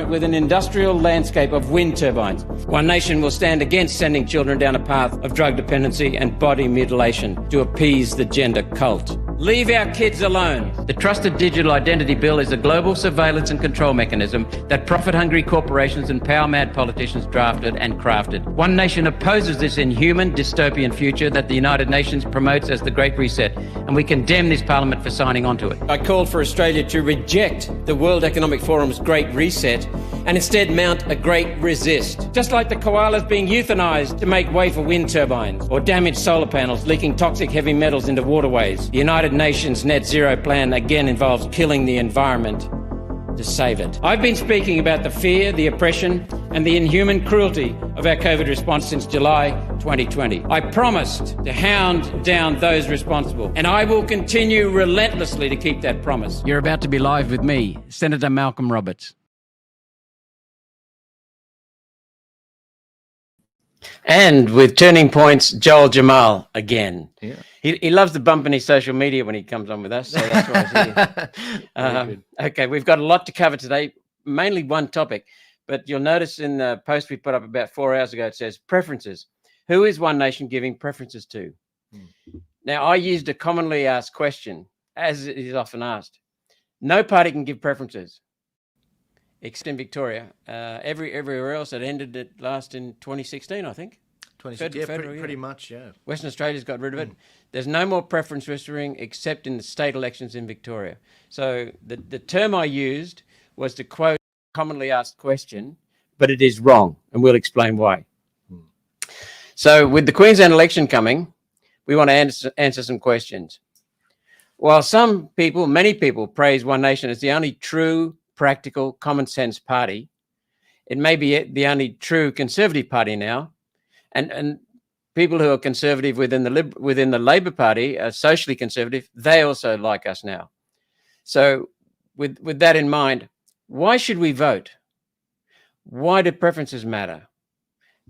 it with an industrial landscape of wind turbines. One Nation will stand against sending children down a path of drug dependency and body mutilation to appease the gender cult. Leave our kids alone. The Trusted Digital Identity Bill is a global surveillance and control mechanism that profit-hungry corporations and power-mad politicians drafted and crafted. One Nation opposes this inhuman, dystopian future that the United Nations promotes as the Great Reset, and we condemn this Parliament for signing on to it. I called for Australia to reject the World Economic Forum's Great Reset and instead mount a great resist. Just like the koalas being euthanized to make way for wind turbines or damaged solar panels leaking toxic heavy metals into waterways, the United Nations net zero plan again involves killing the environment to save it. I've been speaking about the fear, the oppression and the inhuman cruelty of our COVID response since July 2020. I promised to hound down those responsible, and I will continue relentlessly to keep that promise. You're about to be live with me, Senator Malcolm Roberts. And with Turning Point's Joel Jamal again. Yeah. He loves the bump in his social media when he comes on with us, so that's why he's here. Okay, we've got a lot to cover today, mainly one topic, but you'll notice in the post we put up about 4 hours ago, it says preferences. Who is One Nation giving preferences to? Now, I used a commonly asked question, as it is often asked. No party can give preferences, except in Victoria. Everywhere else, it ended at last in 2016, I think. 2016, pretty much, yeah. Western Australia's got rid of it. There's no more preference registering except in the state elections in Victoria. So the term I used was to quote a commonly asked question, but it is wrong, and we'll explain why. So with the Queensland election coming, we want to answer some questions. While some people, many people, praise One Nation as the only true, practical, common sense party, it may be the only true conservative party now, and people who are conservative within the Labor Party are socially conservative. They also like us now. So with that in mind, why should we vote? Why do preferences matter?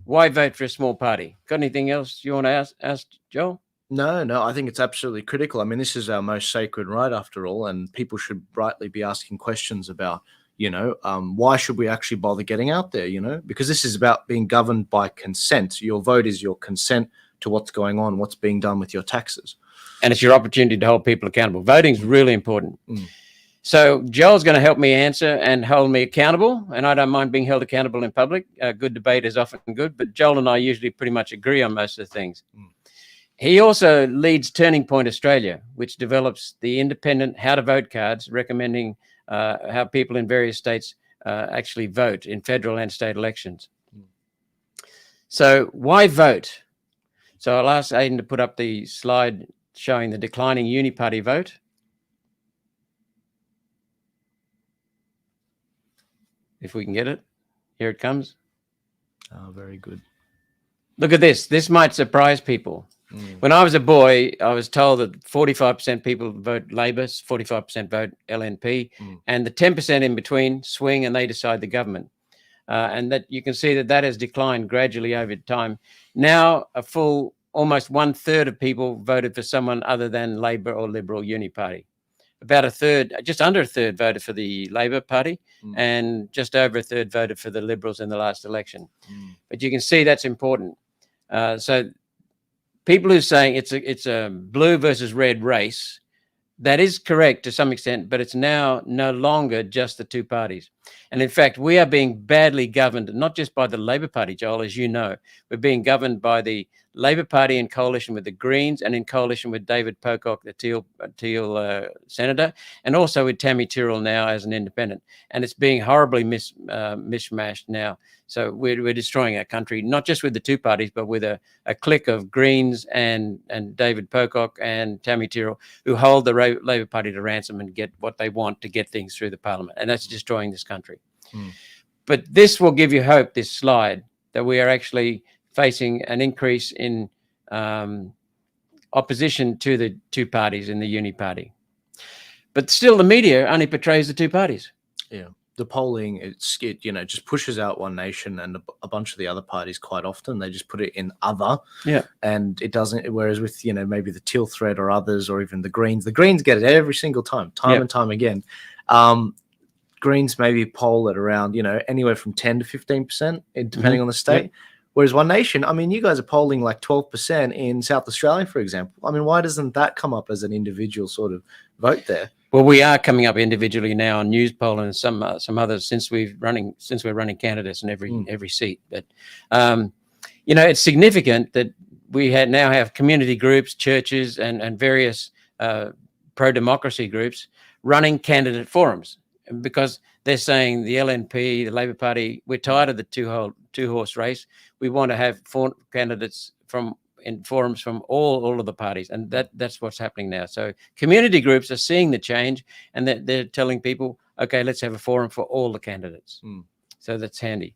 Why vote for a small party? Got anything else you want to ask Joel? No, I think it's absolutely critical. I mean, this is our most sacred right after all, and people should rightly be asking questions about, why should we actually bother getting out there, because this is about being governed by consent. Your vote is your consent to what's going on, what's being done with your taxes. And it's your opportunity to hold people accountable. Voting is really important. So Joel's going to help me answer and hold me accountable, and I don't mind being held accountable in public. Good debate is often good, but Joel and I usually pretty much agree on most of the things. He also leads Turning Point Australia, which develops the independent how to vote cards, recommending how people in various states actually vote in federal and state elections. So why vote? So I'll ask Aidan to put up the slide showing the declining uniparty vote. If we can get it. Here it comes. Oh, very good. Look at this. This might surprise people. When I was a boy, I was told that 45% people vote Labor, 45% vote LNP, and the 10% in between swing and they decide the government. And that you can see that has declined gradually over time. Now, almost 1/3 of people voted for someone other than Labor or Liberal Uniparty. About a third, just under a third, voted for the Labor Party, and just over a third voted for the Liberals in the last election. But you can see that's important. So people who are saying it's a blue versus red race, that is correct to some extent, but it's now no longer just the two parties. And in fact, we are being badly governed, not just by the Labor Party, Joel, as you know. We're being governed by the Labor Party in coalition with the Greens and in coalition with David Pocock, the Teal senator, and also with Tammy Tyrrell now as an independent. And it's being horribly mishmashed now. So we're destroying our country, not just with the two parties, but with a clique of Greens and David Pocock and Tammy Tyrrell, who hold the Labor Party to ransom and get what they want to get things through the parliament. And that's destroying this country. But this will give you hope, this slide, that we are actually facing an increase in opposition to the two parties in the uni party. But still, the media only portrays the two parties. Yeah. The polling, it just pushes out One Nation and a bunch of the other parties quite often. They just put it in other. Yeah. And it doesn't, whereas with, maybe the Teal thread or others or even the Greens get it every single time and time again. Greens maybe poll at around, anywhere from 10 to 15%, depending on the state. Yep. Whereas One Nation, I mean, you guys are polling like 12% in South Australia, for example. I mean, why doesn't that come up as an individual sort of vote there? Well, we are coming up individually now on Newspoll and some others since we're running candidates in every seat. But it's significant that we now have community groups, churches, and various pro-democracy groups running candidate forums, because they're saying the LNP, the Labor Party, we're tired of the two-horse race. We want to have 4 candidates in forums from all of the parties, and that's what's happening now. So community groups are seeing the change, and they're telling people, okay, let's have a forum for all the candidates. So that's handy.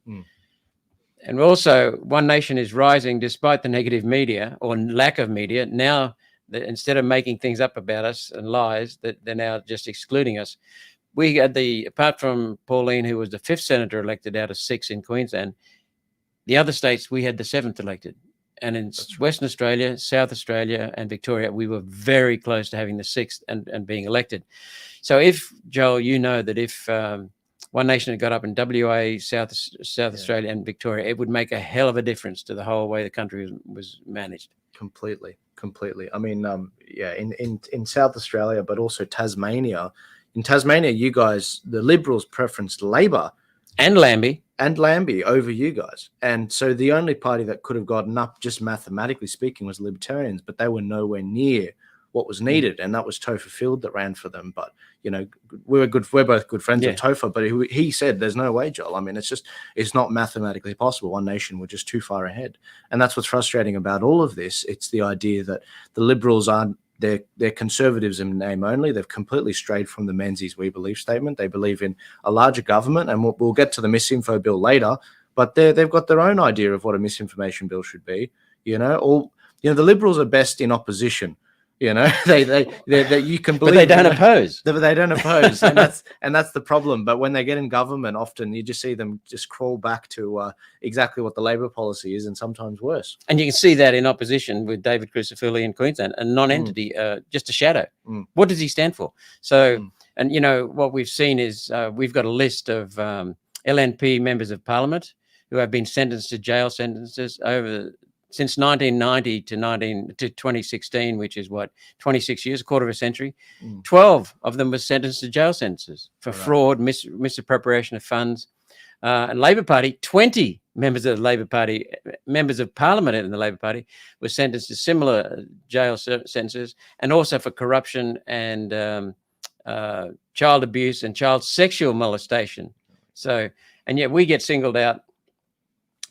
And also, One Nation is rising despite the negative media or lack of media. Now, instead of making things up about us and lies, that they're now just excluding us. We had apart from Pauline, who was the 5th senator elected out of 6 in Queensland, the other states, we had the 7th elected. And in Western Australia, South Australia, and Victoria, we were very close to having the 6th and being elected. So if, Joel, that if One Nation had got up in WA, South Australia, and Victoria, it would make a hell of a difference to the whole way the country was managed. Completely. I mean, in South Australia, but also Tasmania. In Tasmania, you guys, the Liberals preferenced Labor and Lambie over you guys. And so the only party that could have gotten up, just mathematically speaking, was Libertarians, but they were nowhere near what was needed. And that was Topher Field that ran for them. But, we're both good friends with Topher, but he said, there's no way, Joel. I mean, it's not mathematically possible. One Nation were just too far ahead. And that's what's frustrating about all of this. It's the idea that the Liberals aren't, they're conservatives in name only. They've completely strayed from the Menzies We Believe statement. They believe in a larger government, and we'll get to the misinfo bill later, but they've got their own idea of what a misinformation bill should be. The Liberals are best in opposition. They you can believe, but they don't oppose. They don't oppose, and that's the problem. But when they get in government, often you just see them just crawl back to exactly what the Labor policy is, and sometimes worse. And you can see that in opposition with David Crucifili in Queensland, a non-entity, just a shadow. What does he stand for? So, and what we've seen is we've got a list of LNP members of Parliament who have been sentenced to jail sentences since 1990 to 2016, which is 26 years, a quarter of a century. 12 of them were sentenced to jail sentences for fraud, misappropriation of funds. And Labor Party, 20 members of the Labor Party, members of Parliament in the Labor Party, were sentenced to similar jail sentences, and also for corruption and child abuse and child sexual molestation. So, and yet we get singled out.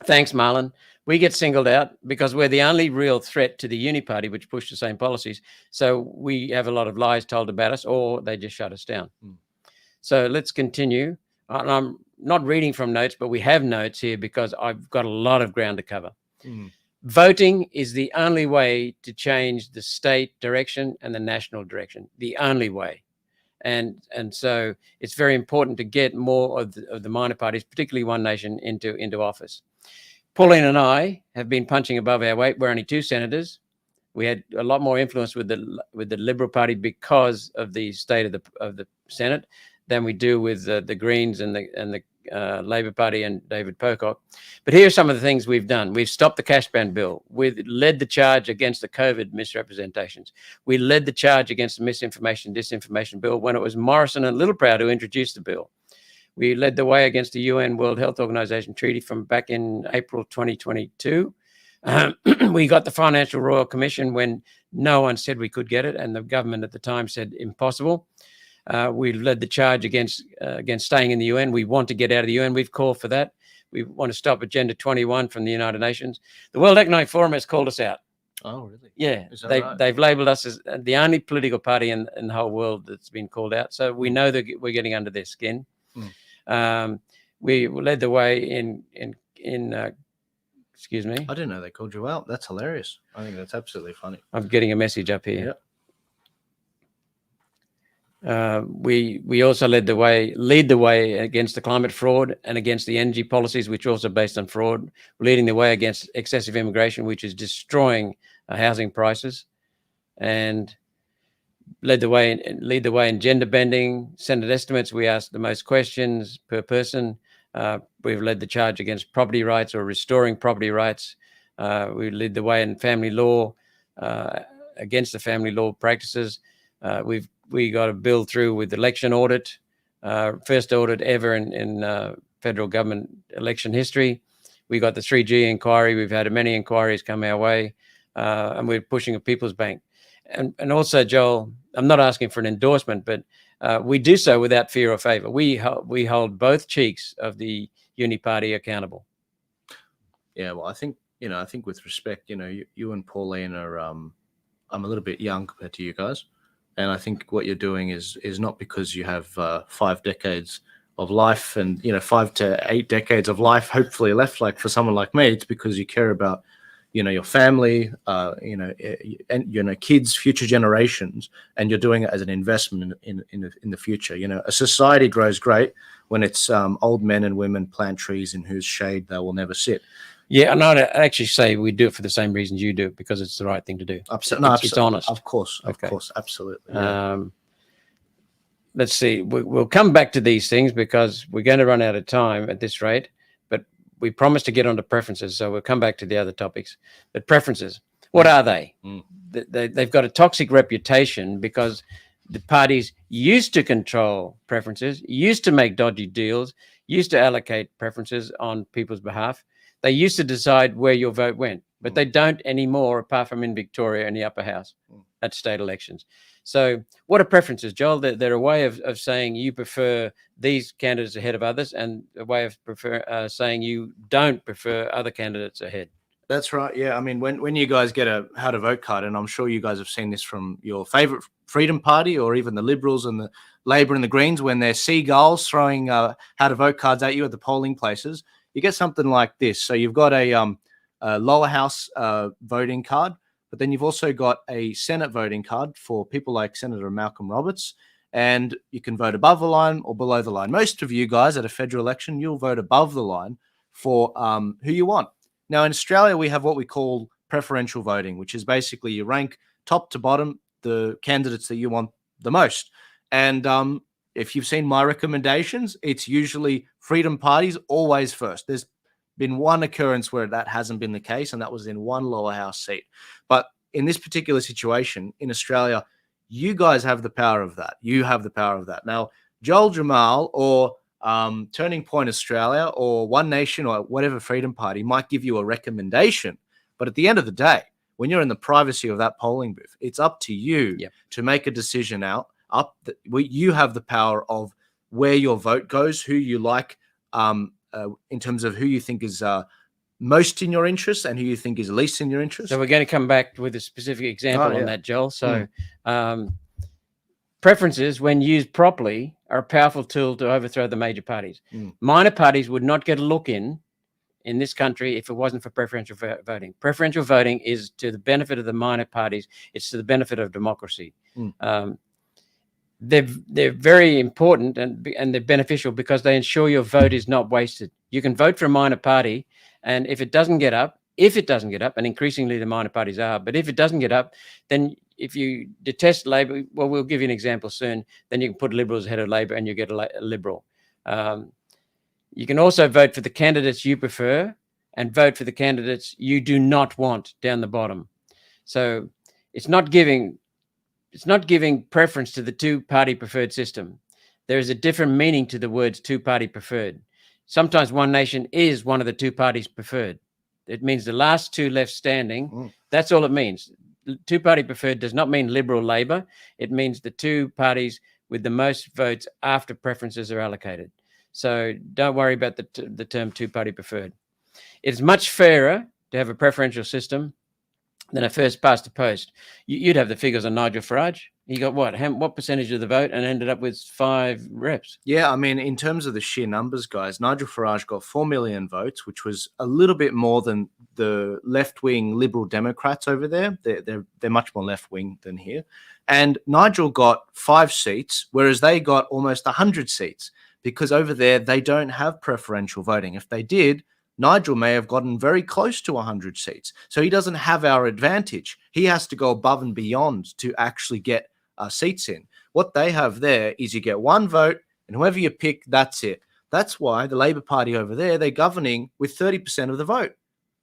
Thanks, Marlon. We get singled out because we're the only real threat to the Uni Party, which push the same policies. So we have a lot of lies told about us, or they just shut us down. So let's continue. I'm not reading from notes, but we have notes here because I've got a lot of ground to cover. Voting is the only way to change the state direction and the national direction, the only way. And so it's very important to get more of the minor parties, particularly One Nation, into office. Pauline and I have been punching above our weight. We're only 2 senators. We had a lot more influence with the Liberal Party because of the state of the Senate than we do with the Greens and the Labor Party and David Pocock. But here are some of the things we've done. We've stopped the cash ban bill. We've led the charge against the COVID misrepresentations. We led the charge against the misinformation, disinformation bill when it was Morrison and Littleproud who introduced the bill. We led the way against the UN World Health Organization treaty from back in April 2022. We got the Financial Royal Commission when no one said we could get it, and the government at the time said impossible. We led the charge against staying in the UN. We want to get out of the UN. We've called for that. We want to stop Agenda 21 from the United Nations. The World Economic Forum has called us out. Oh, really? Yeah, right? They've labelled us as the only political party in the whole world that's been called out. So we know that we're getting under their skin. We led the way in excuse me. I didn't know they called you out. That's hilarious. I think that's absolutely funny. I'm getting a message up here. We also lead the way against the climate fraud and against the energy policies, which are also based on fraud, leading the way against excessive immigration, which is destroying housing prices, and lead the way in gender bending. Senate estimates, we asked the most questions per person. We've led the charge against property rights or restoring property rights. We lead the way in family law, against the family law practices. We got a bill through with election audit, first audit ever in federal government election history. We got the 3G inquiry. We've had many inquiries come our way, and we're pushing a people's bank. And also, Joel, I'm not asking for an endorsement, but we do so without fear or favor. We hold both cheeks of the uni party accountable. Yeah, well, I think with respect, you and Pauline are, I'm a little bit young compared to you guys. And I think what you're doing is not because you have 5 decades of life and 5 to 8 decades of life hopefully left, like for someone like me. It's because you care about your family, and kids, future generations, and you're doing it as an investment in the future. A society grows great when it's old men and women plant trees in whose shade they will never sit. Yeah, and I'd actually say we do it for the same reasons you do it, because it's the right thing to do. Absolutely, it's honest. Of course, absolutely. Yeah. Let's see. We'll come back to these things because we're going to run out of time at this rate. But we promised to get onto preferences, so we'll come back to the other topics. But preferences, what are they? They've got a toxic reputation because the parties used to control preferences, used to make dodgy deals, used to allocate preferences on people's behalf. They used to decide where your vote went, but they don't anymore, apart from in Victoria in the upper house at state elections. So what are preferences, Joel? They're a way of saying you prefer these candidates ahead of others, and a way of saying you don't prefer other candidates ahead. That's right. Yeah. I mean, when you guys get a how to vote card, and I'm sure you guys have seen this from your favorite Freedom Party or even the Liberals and the Labor and the Greens, when they're seagulls throwing how to vote cards at you at the polling places, you get something like this. So you've got a lower house voting card, but then you've also got a Senate voting card for people like Senator Malcolm Roberts, and you can vote above the line or below the line. Most of you guys at a federal election, you'll vote above the line for who you want. Now, in Australia, we have what we call preferential voting, which is basically you rank top to bottom the candidates that you want the most. And if you've seen my recommendations, it's usually Freedom Parties always first. There's been one occurrence where that hasn't been the case, and that was in one lower house seat. But in this particular situation in Australia, you guys have the power of that. You have the power of that. Now, Joel Jamal or Turning Point Australia or One Nation or whatever Freedom Party might give you a recommendation. But at the end of the day, when you're in the privacy of that polling booth, it's up to you to make a decision you have the power of where your vote goes, who you like, in terms of who you think is most in your interest and who you think is least in your interest. So we're going to come back with a specific example on that, Joel. So preferences, when used properly, are a powerful tool to overthrow the major parties. Minor parties would not get a look in this country if it wasn't for preferential voting. Preferential voting is to the benefit of the minor parties. It's to the benefit of democracy. They're very important and they're beneficial because they ensure your vote is not wasted. You can vote for a minor party, and if it doesn't get up, and increasingly the minor parties are, but if it doesn't get up, then if you detest Labor, well, we'll give you an example soon, then you can put Liberals ahead of Labor and you get a Liberal. You can also vote for the candidates you prefer and vote for the candidates you do not want down the bottom. So it's not giving preference to the two-party preferred system. There is a different meaning to the words two-party preferred. Sometimes One Nation is one of the two parties preferred. It means the last two left standing. That's all it means. Two-party preferred does not mean Liberal Labor. It means the two parties with the most votes after preferences are allocated. So don't worry about the term two-party preferred. It's much fairer to have a preferential system than a first past the post. You'd have the figures on Nigel Farage. He got what percentage of the vote and ended up with 5 reps? Yeah, I mean, in terms of the sheer numbers, guys, Nigel Farage got 4 million votes, which was a little bit more than the left-wing Liberal Democrats over there. They're much more left-wing than here. And Nigel got 5 seats, whereas they got almost 100 seats, because over there they don't have preferential voting. If they did, Nigel may have gotten very close to 100 seats. So he doesn't have our advantage. He has to go above and beyond to actually get seats in. What they have there is you get one vote, and whoever you pick, that's it. That's why the Labor Party over there, they're governing with 30% of the vote.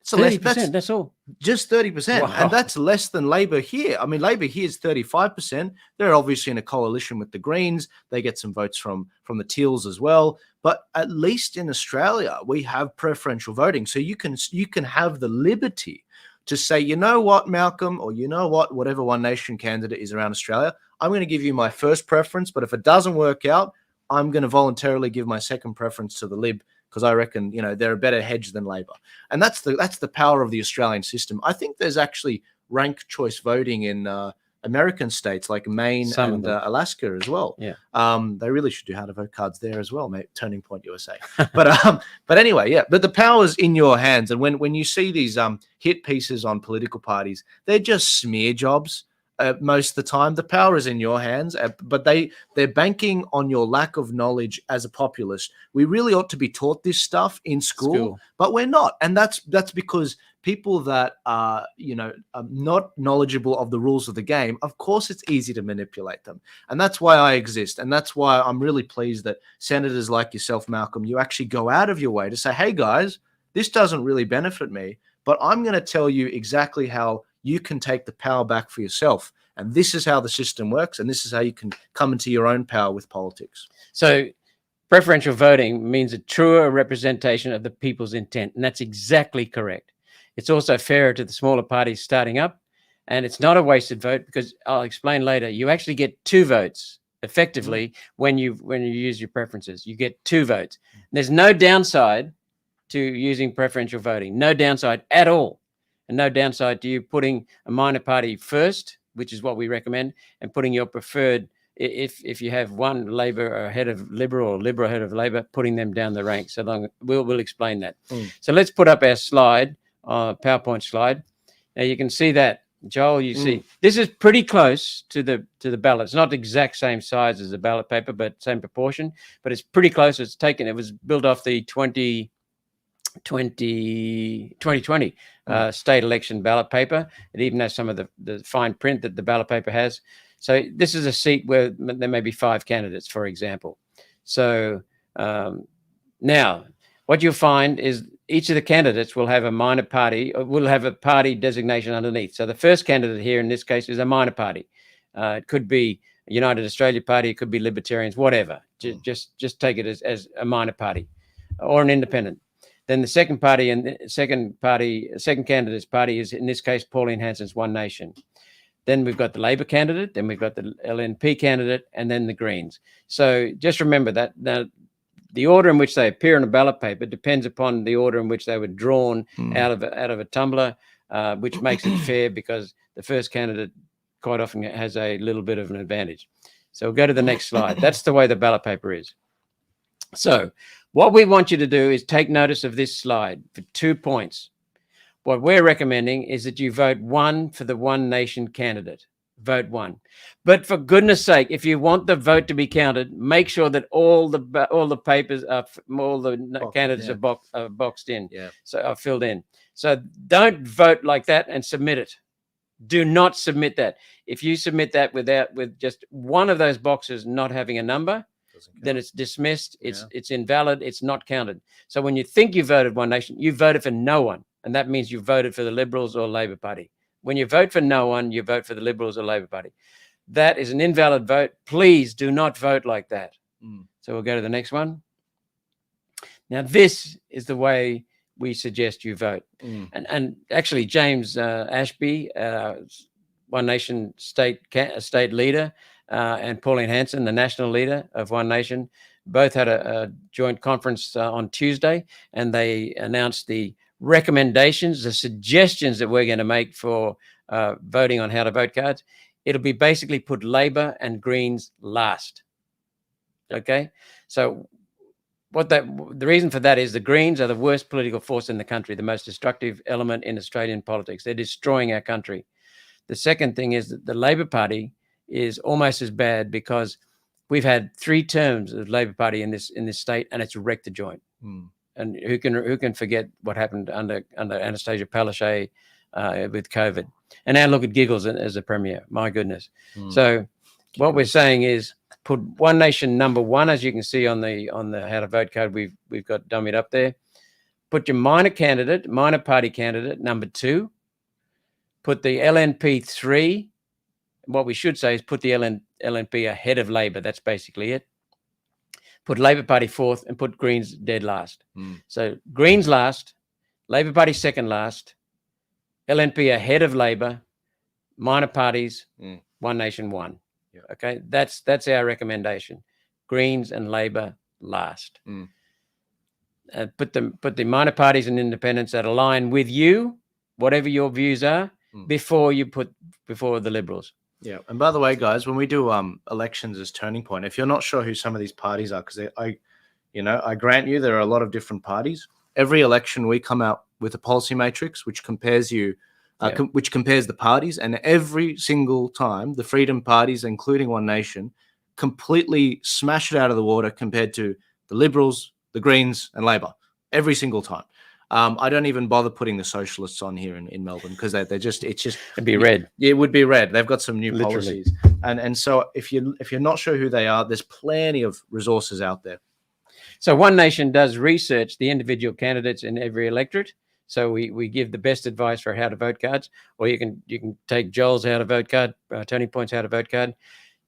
So 30%, that's all. Just 30%. Wow. And that's less than Labor here. I mean, Labor here is 35%. They're obviously in a coalition with the Greens. They get some votes from the Teals as well. But at least in Australia, we have preferential voting. So you can have the liberty to say, you know what, Malcolm, or you know what, whatever One Nation candidate is around Australia, I'm going to give you my first preference. But if it doesn't work out, I'm going to voluntarily give my second preference to the Lib, because I reckon, they're a better hedge than Labor. And that's the power of the Australian system. I think there's actually ranked choice voting in American states like Maine and Alaska as well. Yeah. They really should do how to vote cards there as well, mate. Turning Point USA. But anyway, yeah. But the power's in your hands. And when you see these hit pieces on political parties, they're just smear jobs. Most of the time, the power is in your hands, but they're banking on your lack of knowledge as a populist. We really ought to be taught this stuff in school. But we're not, and that's because people that are not knowledgeable of the rules of the game, of course, it's easy to manipulate them, and that's why I exist, and that's why I'm really pleased that senators like yourself, Malcolm, you actually go out of your way to say, "Hey, guys, this doesn't really benefit me, but I'm going to tell you exactly how you can take the power back for yourself. And this is how the system works. And this is how you can come into your own power with politics." So preferential voting means a truer representation of the people's intent. And that's exactly correct. It's also fairer to the smaller parties starting up. And it's not a wasted vote, because I'll explain later, you actually get 2 votes effectively when you use your preferences. You get 2 votes. There's no downside to using preferential voting. No downside at all. And no downside to you putting a minor party first, which is what we recommend, and putting your preferred, if you have one Labor ahead of Liberal or Liberal ahead of Labor, putting them down the ranks. So long, we'll explain that. So let's put up our slide, PowerPoint slide. Now you can see that, Joel. You see this is pretty close to the ballot. It's not the exact same size as the ballot paper, but same proportion. But it's pretty close. It was built off the 2020 state election ballot paper. It even has some of the fine print that the ballot paper has. So this is a seat where there may be 5 candidates, for example. So now what you'll find is each of the candidates will have a minor party, or will have a party designation underneath. So the first candidate here in this case is a minor party. It could be United Australia Party, it could be Libertarians, whatever. Just take it as a minor party or an independent. Then the second candidate's party is, in this case, Pauline Hanson's One Nation. Then we've got the Labor candidate, then we've got the LNP candidate, and then the Greens. So just remember that now the order in which they appear on a ballot paper depends upon the order in which they were drawn out of a tumbler, which makes it fair, because the first candidate quite often has a little bit of an advantage. So we'll go to the next slide. That's the way the ballot paper is. So what we want you to do is take notice of this slide for 2 points. What we're recommending is that you vote 1 for the One Nation candidate. Vote 1. But for goodness sake, if you want the vote to be counted, make sure that all the papers candidates are boxed in. So are filled in. So don't vote like that and submit it. Do not submit that. If you submit that with just one of those boxes not having a number, then it's dismissed. It's invalid. It's not counted. So when you think you voted One Nation, you voted for no one. And that means you voted for the Liberals or Labor Party. When you vote for no one, you vote for the Liberals or Labor Party. That is an invalid vote. Please do not vote like that. So we'll go to the next one. Now, this is the way we suggest you vote. And actually, James Ashby, One Nation state leader, and Pauline Hanson, the national leader of One Nation, both had a joint conference on Tuesday, and they announced the recommendations, the suggestions that we're going to make for voting on how to vote cards. It'll be basically put Labor and Greens last. Okay, so the reason for that is the Greens are the worst political force in the country, the most destructive element in Australian politics. They're destroying our country. The second thing is that the Labor Party is almost as bad, because we've had 3 terms of Labor Party in this state, and it's wrecked the joint. And who can forget what happened under Anastasia Palaszczuk with COVID? And now look at Giggles as a premier. My goodness. So What we're saying is put One Nation number one, as you can see on the how to vote card we've got dummied up there. Put your minor party candidate number 2. Put the LNP 3. What we should say is put the LNP ahead of Labor. That's basically it. Put Labor Party 4th and put Greens dead last. So Greens last, Labor Party second last, LNP ahead of Labor, minor parties, One Nation 1. Yeah. Okay, that's our recommendation. Greens and Labor last. Put the minor parties and independents that align with you, whatever your views are, before the Liberals. Yeah. And by the way, guys, when we do elections as Turning Point, if you're not sure who some of these parties are, because I grant you there are a lot of different parties. Every election we come out with a policy matrix which compares which compares the parties, and every single time the Freedom parties, including One Nation, completely smash it out of the water compared to the Liberals, the Greens, and Labor. Every single time. I don't even bother putting the socialists on here in Melbourne because it'd be red. Yeah, it would be red. They've got some new Literally. policies, and so if you're not sure who they are, there's plenty of resources out there. So One Nation does research the individual candidates in every electorate. So we give the best advice for how to vote cards, or you can take Joel's how to vote card, Turning Point's how to vote card.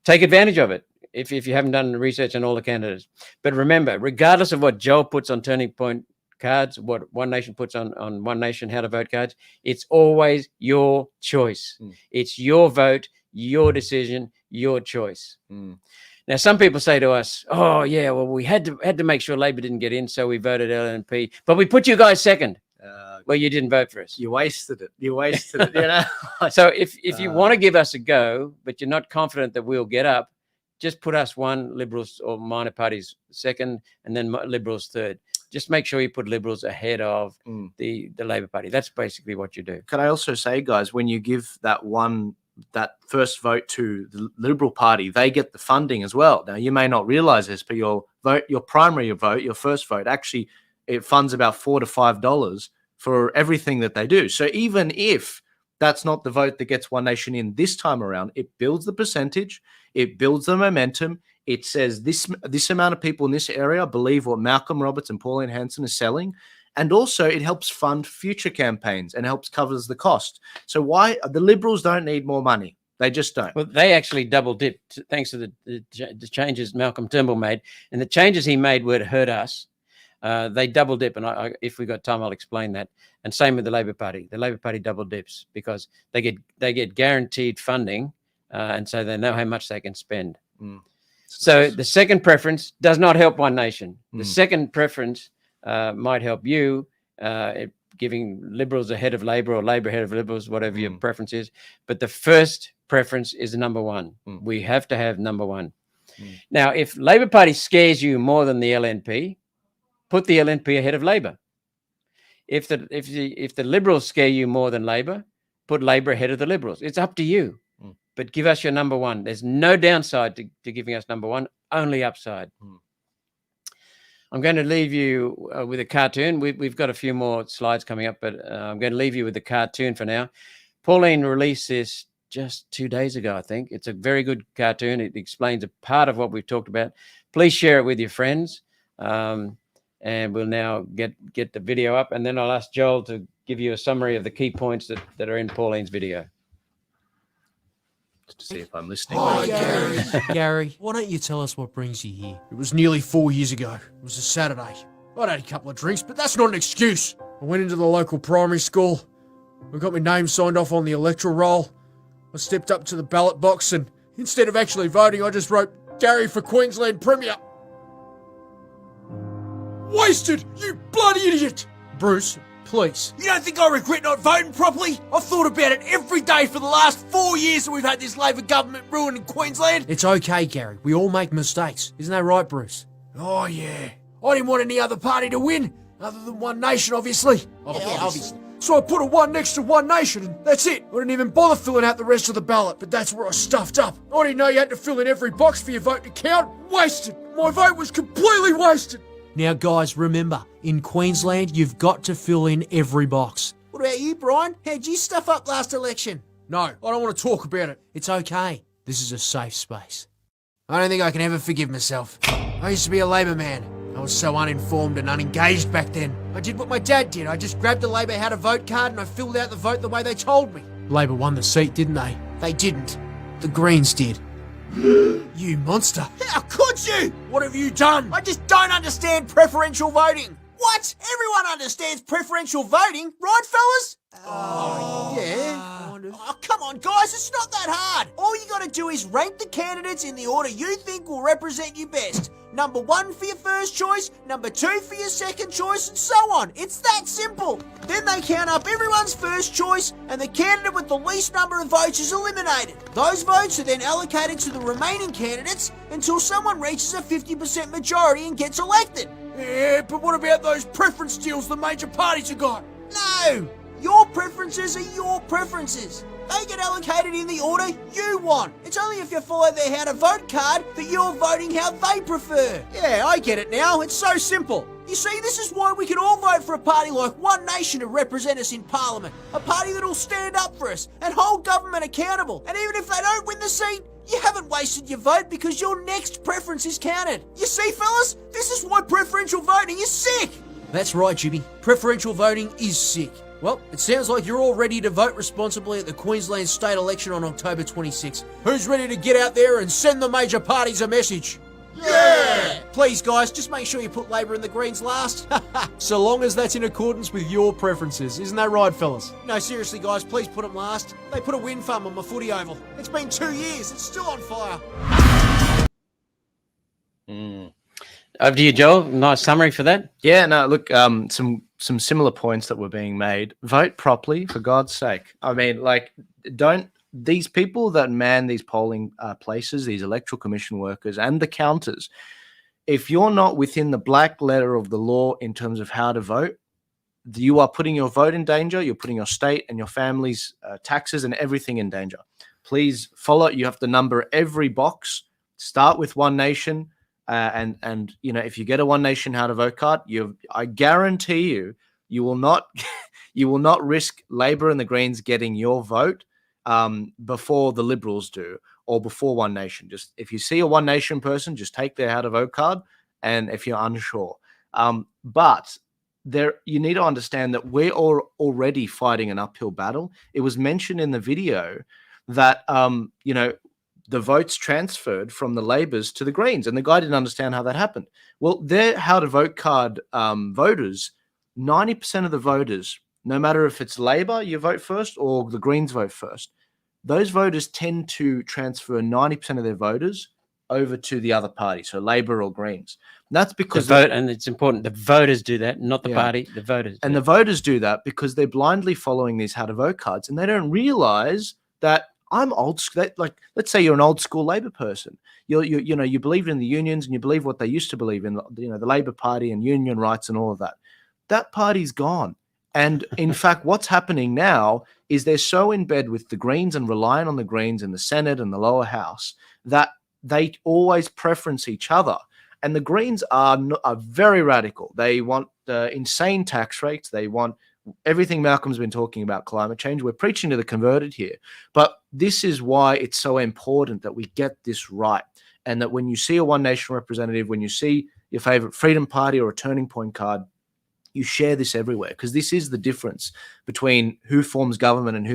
Take advantage of it if you haven't done research on all the candidates. But remember, regardless of what Joel puts on Turning Point cards, what One Nation puts on One Nation how to vote cards, it's always your choice. It's your vote, your decision, your choice. Now, some people say to us, "Oh, yeah, well, we had to make sure Labor didn't get in, so we voted LNP, but we put you guys second." Well, you didn't vote for us. You wasted it. You wasted it. You know. So if you want to give us a go, but you're not confident that we'll get up, just put us 1, Liberals or minor parties 2nd, and then Liberals 3rd. Just make sure you put Liberals ahead of the Labor Party. That's basically what you do. Can I also say, guys, when you give that first vote to the Liberal Party, they get the funding as well. Now, you may not realize this, but your primary vote, your first vote, actually it funds about $4 to $5 for everything that they do. So even if that's not the vote that gets One Nation in this time around, it builds the percentage, it builds the momentum. It says this amount of people in this area believe what Malcolm Roberts and Pauline Hanson are selling. And also it helps fund future campaigns and helps covers the cost. So why the Liberals don't need more money? They just don't. Well, they actually double dipped thanks to the changes Malcolm Turnbull made. And the changes he made would hurt us. They double dip. And if we got time, I'll explain that. And same with the Labor Party. The Labor Party double dips because they get guaranteed funding. And so they know how much they can spend. So the second preference does not help One Nation. The second preference might help you, giving Liberals ahead of Labor or Labor ahead of Liberals, whatever your preference is. But the first preference is number 1. We have to have number 1. Now, if Labor Party scares you more than the LNP, put the LNP ahead of Labor. If the Liberals scare you more than Labor, put Labor ahead of the Liberals. It's up to you. But give us your number 1. There's no downside to giving us number 1, only upside. I'm going to leave you with a cartoon. We've got a few more slides coming up, but I'm going to leave you with the cartoon for now. Pauline released this just 2 days ago, I think. It's a very good cartoon. It explains a part of what we've talked about. Please share it with your friends. And we'll now get the video up, and then I'll ask Joel to give you a summary of the key points that are in Pauline's video. To see if I'm listening. Hi, Gary. Gary, why don't you tell us what brings you here? It was nearly 4 years ago. It was a Saturday. I'd had a couple of drinks, but that's not an excuse. I went into the local primary school. I got my name signed off on the electoral roll. I stepped up to the ballot box and instead of actually voting, I just wrote Gary for Queensland Premier. Wasted, you bloody idiot! Bruce, please. You don't think I regret not voting properly? I've thought about it every day for the last 4 years that we've had this Labor government ruining Queensland. It's okay, Gary. We all make mistakes. Isn't that right, Bruce? Oh, yeah. I didn't want any other party to win, other than One Nation, obviously. Obviously. So I put a 1 next to One Nation, and that's it. I didn't even bother filling out the rest of the ballot, but that's where I stuffed up. I didn't know you had to fill in every box for your vote to count. Wasted. My vote was completely wasted. Now, guys, remember, in Queensland, you've got to fill in every box. What about you, Brian? How'd you stuff up last election? No, I don't want to talk about it. It's okay. this is a safe space. I don't think I can ever forgive myself. I used to be a Labor man. I was so uninformed and unengaged back then. I did what my dad did. I just grabbed a Labor how to vote card and I filled out the vote the way they told me. Labor won the seat, didn't they? They didn't. The Greens did. You monster. How could you? What have you done? I just don't understand preferential voting. What? Everyone understands preferential voting, right, fellas? Oh, yeah. Oh, come on, guys, it's not that hard. All you gotta do is rank the candidates in the order you think will represent you best. Number 1 for your first choice, number 2 for your second choice, and so on. It's that simple. Then they count up everyone's first choice, and the candidate with the least number of votes is eliminated. Those votes are then allocated to the remaining candidates until someone reaches a 50% majority and gets elected. Yeah, but what about those preference deals the major parties have got? No! Your preferences are your preferences. They get allocated in the order you want. It's only if you follow their how to vote card that you're voting how they prefer. Yeah, I get it now. It's so simple. You see, this is why we can all vote for a party like One Nation to represent us in Parliament. A party that'll stand up for us and hold government accountable. And even if they don't win the seat, you haven't wasted your vote because your next preference is counted. You see, fellas, this is why preferential voting is sick. That's right, Jimmy. Preferential voting is sick. Well, it sounds like you're all ready to vote responsibly at the Queensland state election on October 26. Who's ready to get out there and send the major parties a message? Yeah! Please, guys, just make sure you put Labor and the Greens last. So long as that's in accordance with your preferences. Isn't that right, fellas? No, seriously, guys, please put them last. They put a wind farm on my footy oval. It's been 2 years. It's still on fire. Over to you, Joel. Nice summary for that. Yeah, no, look, some similar points that were being made. Vote properly, for God's sake. I mean, like, don't these people that man these polling places, these electoral commission workers and the counters, if you're not within the black letter of the law in terms of how to vote, you are putting your vote in danger. You're putting your state and your family's taxes and everything in danger. Please follow. You have to number every box. Start with One Nation. And you know, if you get a One Nation how to vote card, I guarantee you will not risk Labor and the Greens getting your vote before the Liberals do or before One Nation. Just if you see a One Nation person, just take their how to vote card. And if you're unsure, but you need to understand that we're already fighting an uphill battle. It was mentioned in the video that you know, the votes transferred from the Labors to the Greens, and the guy didn't understand how that happened. Well, their how to vote card voters, 90% of the voters, no matter if it's Labor, you vote first, or the Greens vote first, those voters tend to transfer 90% of their voters over to the other party, so Labor or Greens. And that's because the vote, and it's important, the voters do that, not the party, the voters. And the voters do that because they're blindly following these how to vote cards, and they don't realize that I'm old school. Like, let's say you're an old school Labor person. You know, you believe in the unions and you believe what they used to believe in, you know, the Labor Party and union rights and all of that. That party's gone. And in fact, what's happening now is they're so in bed with the Greens and relying on the Greens in the Senate and the lower house that they always preference each other. And the Greens are very radical. They want insane tax rates. They want everything Malcolm's been talking about, climate change. We're preaching to the converted here. But this is why it's so important that we get this right. And that when you see a One Nation representative, when you see your favorite Freedom Party or a Turning Point card, you share this everywhere, because this is the difference between who forms government and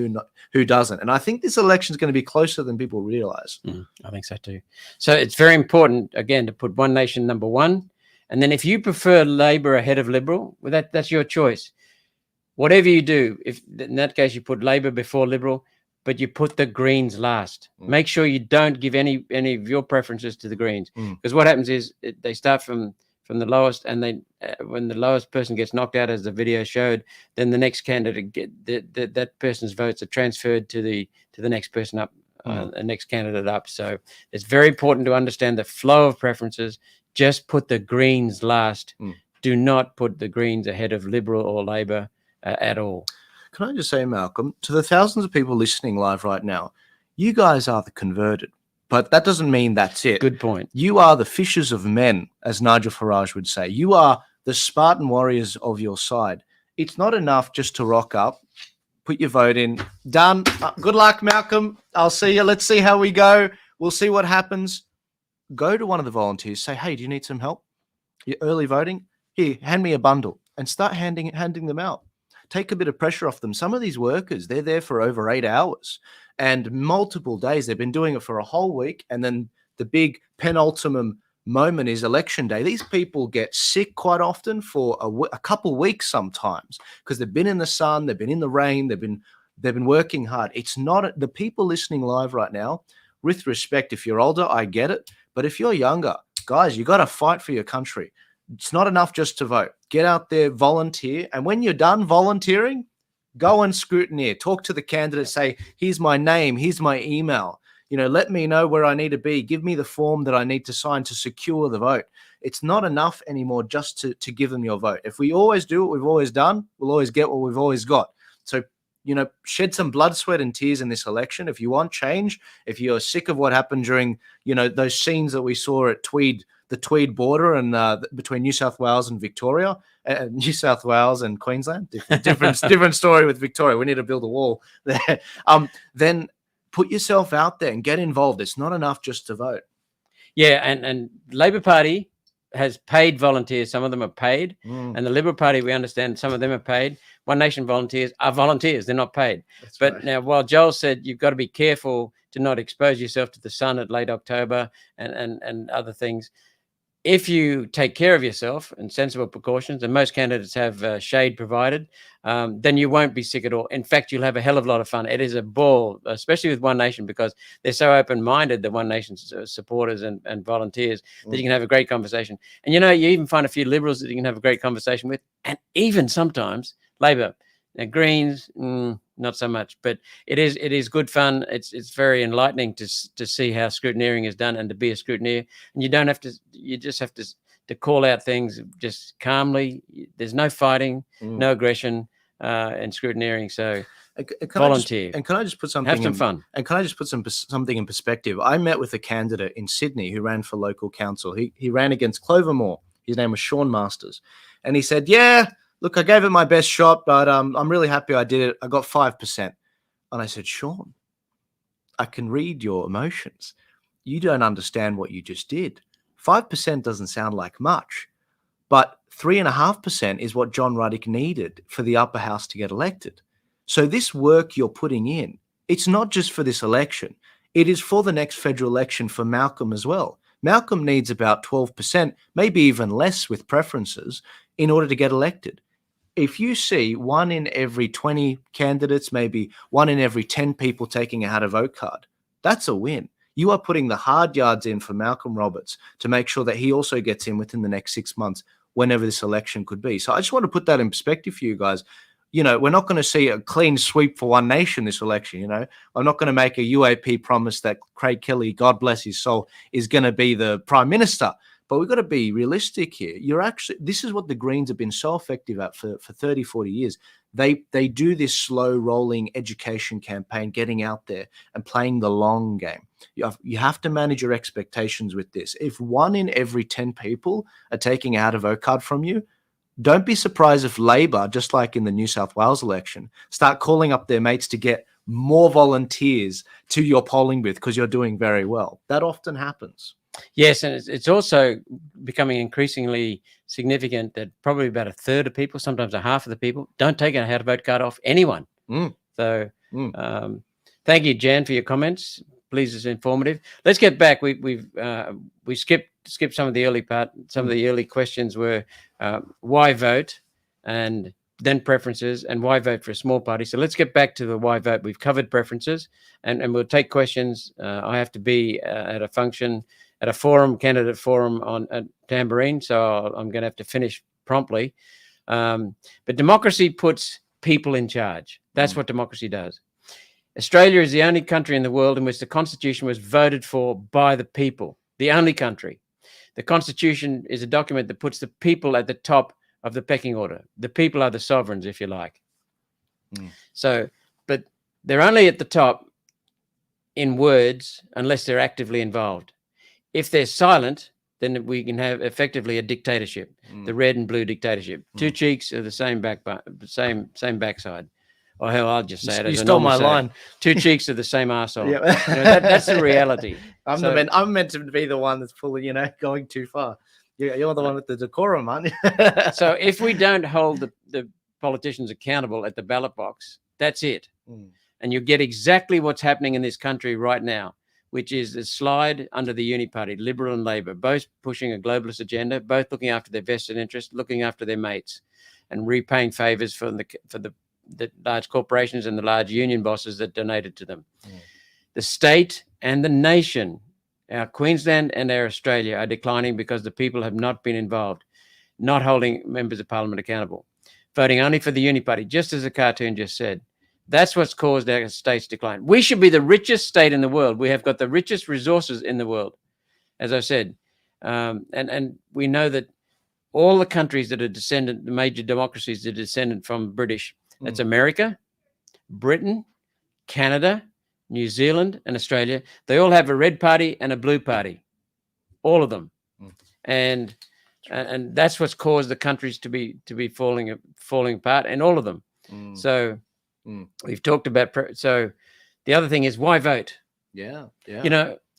who doesn't. And I think this election is going to be closer than people realize. I think so too. So it's very important, again, to put One Nation number one. And then if you prefer Labor ahead of Liberal, well, that's your choice. Whatever you do, if in that case you put Labor before Liberal, but you put the Greens last. Make sure you don't give any of your preferences to the Greens, because what happens is they start from the lowest, and they when the lowest person gets knocked out, as the video showed, then the next candidate that person's votes are transferred to the next person up, the next candidate up. So it's very important to understand the flow of preferences. Just put the Greens last. Do not put the Greens ahead of Liberal or Labor at all. Can I just say, Malcolm, to the thousands of people listening live right now, you guys are the converted, but that doesn't mean that's it. Good point. You are the fishers of men, as Nigel Farage would say. You are the Spartan warriors of your side. It's not enough just to rock up, put your vote in, done. Good luck, Malcolm. I'll see you. Let's see how we go. We'll see what happens. Go to one of the volunteers, say, hey, do you need some help? You're early voting? Here, hand me a bundle and start handing them out. Take a bit of pressure off them. Some of these workers, they're there for over 8 hours and multiple days. They've been doing it for a whole week. And then the big penultimate moment is election day. These people get sick quite often for a couple weeks sometimes because they've been in the sun, they've been in the rain, they've been working hard. It's not the people listening live right now. With respect, if you're older, I get it. But if you're younger, guys, you got to fight for your country. It's not enough just to vote. Get out there, volunteer. And when you're done volunteering, go and scrutineer. Talk to the candidate. Say, here's my name. Here's my email. Let me know where I need to be. Give me the form that I need to sign to secure the vote. It's not enough anymore just to give them your vote. If we always do what we've always done, we'll always get what we've always got. So, shed some blood, sweat, and tears in this election. If you want change, if you're sick of what happened during, those scenes that we saw at the Tweed border and between New South Wales and Victoria, New South Wales and Queensland, different story with Victoria. We need to build a wall there. Then put yourself out there and get involved. It's not enough just to vote. Yeah, and Labor Party has paid volunteers. Some of them are paid. And the Liberal Party, we understand some of them are paid. One Nation volunteers are volunteers. They're not paid. That's but right. Now, while Joel said you've got to be careful to not expose yourself to the sun at late October and other things, if you take care of yourself and sensible precautions, and most candidates have shade provided, then you won't be sick at all. In fact, you'll have a hell of a lot of fun. It is a ball, especially with One Nation, because they're so open-minded, the One Nation's supporters and volunteers, that you can have a great conversation. And, you even find a few Liberals that you can have a great conversation with, and even sometimes Labor. Now, Greens, not so much, but it is good fun. It's very enlightening to see how scrutineering is done and to be a scrutineer. And you just have to call out things just calmly. There's no fighting, no aggression in scrutineering. So volunteer. Can I just put something? Have some fun. And can I just put something in perspective? I met with a candidate in Sydney who ran for local council. He ran against Clover Moore. His name was Sean Masters, and he said, "Yeah, look, I gave it my best shot, but I'm really happy I did it. I got 5%. And I said, Sean, I can read your emotions. You don't understand what you just did. 5% doesn't sound like much, but 3.5% is what John Ruddick needed for the upper house to get elected. So this work you're putting in, it's not just for this election. It is for the next federal election for Malcolm as well. Malcolm needs about 12%, maybe even less with preferences, in order to get elected. If you see 1 in every 20 candidates, maybe 1 in every 10 people taking a how to vote card, that's a win. You are putting the hard yards in for Malcolm Roberts to make sure that he also gets in within the next 6 months, whenever this election could be. So I just want to put that in perspective for you guys. We're not going to see a clean sweep for One Nation this election. I'm not going to make a UAP promise that Craig Kelly, God bless his soul, is going to be the Prime Minister. But we've got to be realistic here. This is what the Greens have been so effective at for 30, 40 years. They do this slow rolling education campaign, getting out there and playing the long game. You have to manage your expectations with this. If 1 in every 10 people are taking out a vote card from you, don't be surprised if Labor, just like in the New South Wales election, start calling up their mates to get more volunteers to your polling booth because you're doing very well. That often happens. Yes, and it's also becoming increasingly significant that probably about a third of people, sometimes a half of the people, don't take a how to vote card off anyone. So thank you, Jan, for your comments. Please, it's informative. Let's get back. We skipped some of the early part. Some of the early questions were why vote, and then preferences, and why vote for a small party. So let's get back to the why vote. We've covered preferences, and we'll take questions. I have to be at a function, at a forum, candidate forum at Tamborine, so I'm going to have to finish promptly. But democracy puts people in charge. That's what democracy does. Australia is the only country in the world in which the Constitution was voted for by the people. The only country. The Constitution is a document that puts the people at the top of the pecking order. The people are the sovereigns, if you like. So, but they're only at the top in words unless they're actively involved. If they're silent, then we can have effectively a dictatorship, the red and blue dictatorship. Two cheeks are the same backside. Or hell, I'll just say it. You as a stole normal my saying. line. Two cheeks of the same arsehole. Yeah. That's the reality. I'm meant to be the one that's fully, going too far. You're the one with the decorum, aren't you? So if we don't hold the politicians accountable at the ballot box, that's it. Mm. And you get exactly what's happening in this country right now, which is a slide under the uni party, Liberal and Labor, both pushing a globalist agenda, both looking after their vested interest, looking after their mates, and repaying favors for the large corporations and the large union bosses that donated to them. Mm. The state and the nation, our Queensland and our Australia, are declining because the people have not been involved, not holding members of parliament accountable, voting only for the uni party, just as the cartoon just said. That's what's caused our state's decline. We should be the richest state in the world. We have got the richest resources in the world, as I said. And we know that all the countries that are descendant, the major democracies that are descendant from British, that's America, Britain, Canada, New Zealand, and Australia. They all have a red party and a blue party, all of them. And that's what's caused the countries to be falling apart, and all of them. So we've talked about. So the other thing is, why vote? Yeah.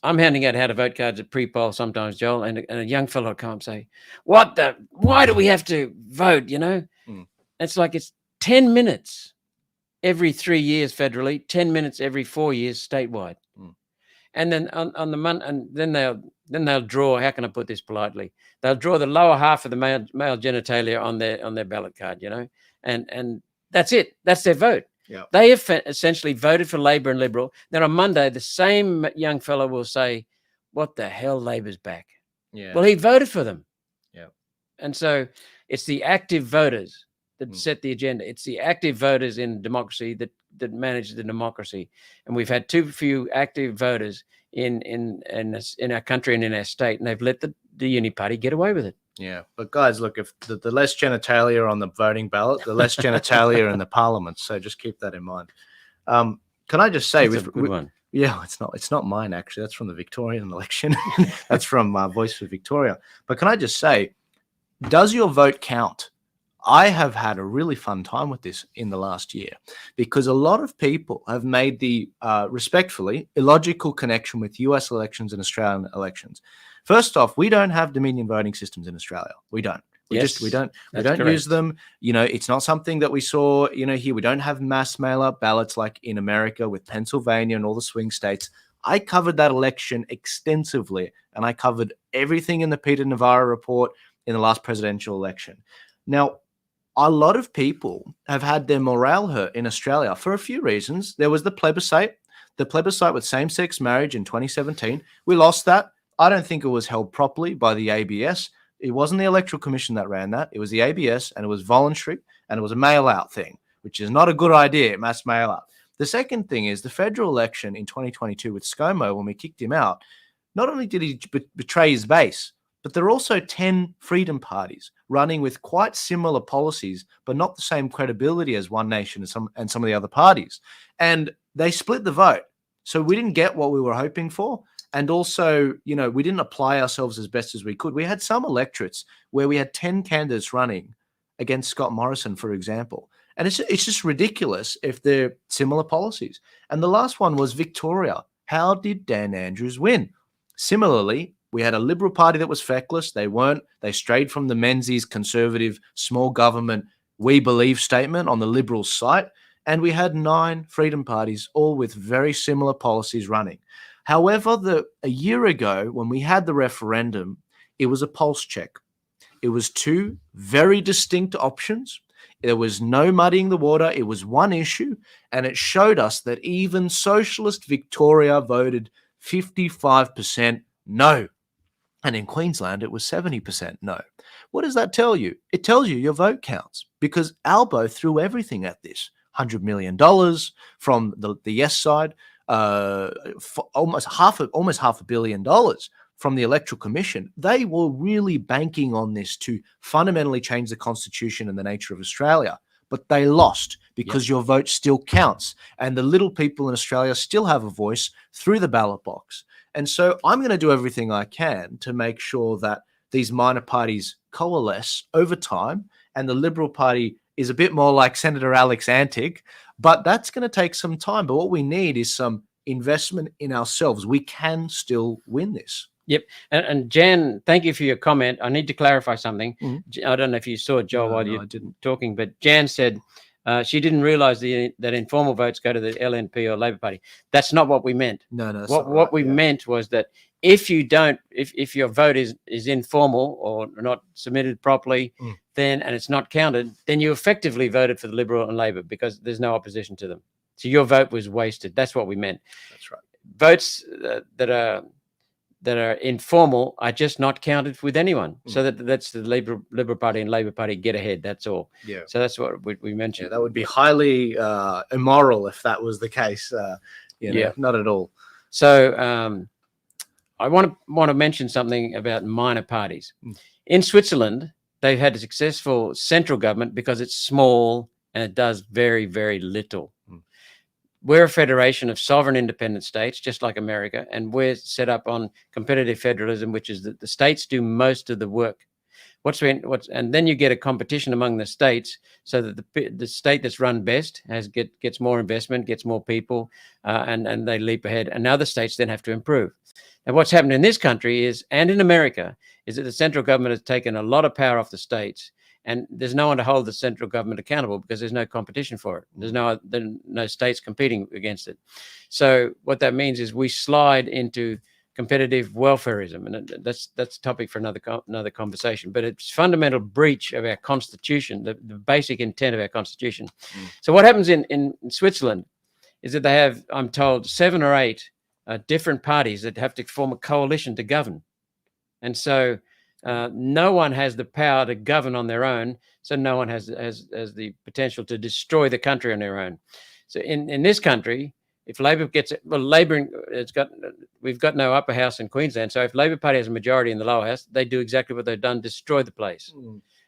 I'm handing out how to vote cards at pre-poll sometimes, Joel, and a young fellow will come and say, why do we have to vote? It's like it's 10 minutes every 3 years federally, 10 minutes every 4 years statewide. And then on the month, and then they'll draw. How can I put this politely? They'll draw the lower half of the male genitalia on their ballot card, and that's it. That's their vote. Yeah. They have essentially voted for Labor and Liberal. Then on Monday, the same young fellow will say, "What the hell, Labor's back?" Yeah. Well, he voted for them. Yeah. And so it's the active voters that set the agenda. It's the active voters in democracy that manage the democracy. And we've had too few active voters in our country and in our state, and they've let the uni party get away with it. Yeah, but guys, look, if the less genitalia on the voting ballot, the less genitalia in the parliament. So just keep that in mind. Can I just say, That's a good one. Yeah, it's not mine actually. That's from the Victorian election. That's from Voice for Victoria. But can I just say, does your vote count? I have had a really fun time with this in the last year, because a lot of people have made the respectfully illogical connection with US elections and Australian elections. First off, we don't have Dominion voting systems in Australia. We don't. We don't use them. It's not something that we saw, here. We don't have mass mail-up ballots like in America with Pennsylvania and all the swing states. I covered that election extensively, and I covered everything in the Peter Navarro report in the last presidential election. Now, a lot of people have had their morale hurt in Australia for a few reasons. There was the plebiscite with same-sex marriage in 2017. We lost that. I don't think it was held properly by the ABS. It wasn't the Electoral Commission that ran that. It was the ABS, and it was voluntary, and it was a mail-out thing, which is not a good idea, mass mail-out. The second thing is the federal election in 2022 with ScoMo, when we kicked him out, not only did he betray his base, but there are also 10 freedom parties running with quite similar policies, but not the same credibility as One Nation and some of the other parties. And they split the vote. So we didn't get what we were hoping for. And also, we didn't apply ourselves as best as we could. We had some electorates where we had 10 candidates running against Scott Morrison, for example. And it's just ridiculous if they're similar policies. And the last one was Victoria. How did Dan Andrews win? Similarly, we had a Liberal Party that was feckless. They strayed from the Menzies conservative small government we believe statement on the Liberals' site. And we had 9 freedom parties, all with very similar policies running. However, a year ago, when we had the referendum, it was a pulse check. It was 2 very distinct options. There was no muddying the water. It was one issue, and it showed us that even socialist Victoria voted 55% no. And in Queensland, it was 70% no. What does that tell you? It tells you your vote counts, because Albo threw everything at this. $100 million from the yes side, almost $500 million from the Electoral Commission. They were really banking on this to fundamentally change the constitution and the nature of Australia. But they lost because your vote still counts. And the little people in Australia still have a voice through the ballot box. And so I'm going to do everything I can to make sure that these minor parties coalesce over time, and the Liberal Party is a bit more like Senator Alex Antig, But that's going to take some time. But what we need is some investment in ourselves. We can still win this. Yep. And Jan, thank you for your comment. I need to clarify something. I don't know if you saw it, Joel, while I you're didn't. talking, but Jan said she didn't realize that informal votes go to the LNP or Labor Party. That's not what we meant. No, that's What not right, we yeah. meant was that if you don't, if your vote is informal or not submitted properly, then and it's not counted, then you effectively voted for the Liberal and Labor because there's no opposition to them. So your vote was wasted. That's what we meant. That's right. Votes that are informal are just not counted with anyone. So that's the Liberal Party and Labor Party get ahead. That's all. Yeah. So that's what we mentioned. Yeah, that would be highly immoral if that was the case. Yeah. Not at all. So I want to mention something about minor parties. In Switzerland, they've had a successful central government because it's small and it does very, very little. We're a federation of sovereign independent states, just like America, and we're set up on competitive federalism, which is that the states do most of the work. And then you get a competition among the states, so that the state that's run best gets more investment, gets more people, and they leap ahead. And now the states then have to improve. And what's happened in this country and in America is that the central government has taken a lot of power off the states. And there's no one to hold the central government accountable because there's no competition for it. There's no states competing against it. So what that means is we slide into competitive welfareism, and that's a topic for another conversation. But it's fundamental breach of our constitution, the basic intent of our constitution. So what happens in Switzerland is that they have, I'm told, 7 or 8 different parties that have to form a coalition to govern, and so. No one has the power to govern on their own, so no one has the potential to destroy the country on their own. So in this country, if Labor gets it, well, Labor we've got no upper house in Queensland, so if Labor Party has a majority in the lower house, they do exactly what they've done: destroy the place.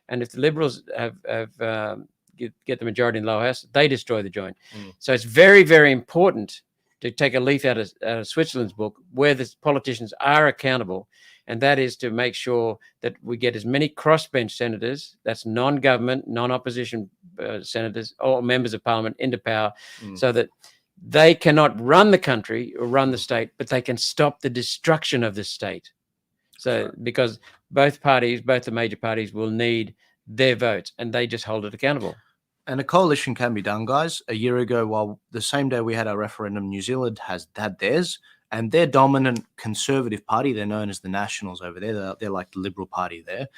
And if the Liberals get the majority in the lower house, they destroy the joint. So it's very, very important to take a leaf out of Switzerland's book, where the politicians are accountable. And that is to make sure that we get as many crossbench senators, that's non-government, non-opposition senators or members of parliament, into power, so that they cannot run the country or run the state, but they can stop the destruction of the state. So because both the major parties will need their votes, and they just hold it accountable. And a coalition can be done, guys. A year ago, while the same day we had our referendum, New Zealand had theirs. And their dominant conservative party, they're known as the Nationals over there. They're like the Liberal Party there.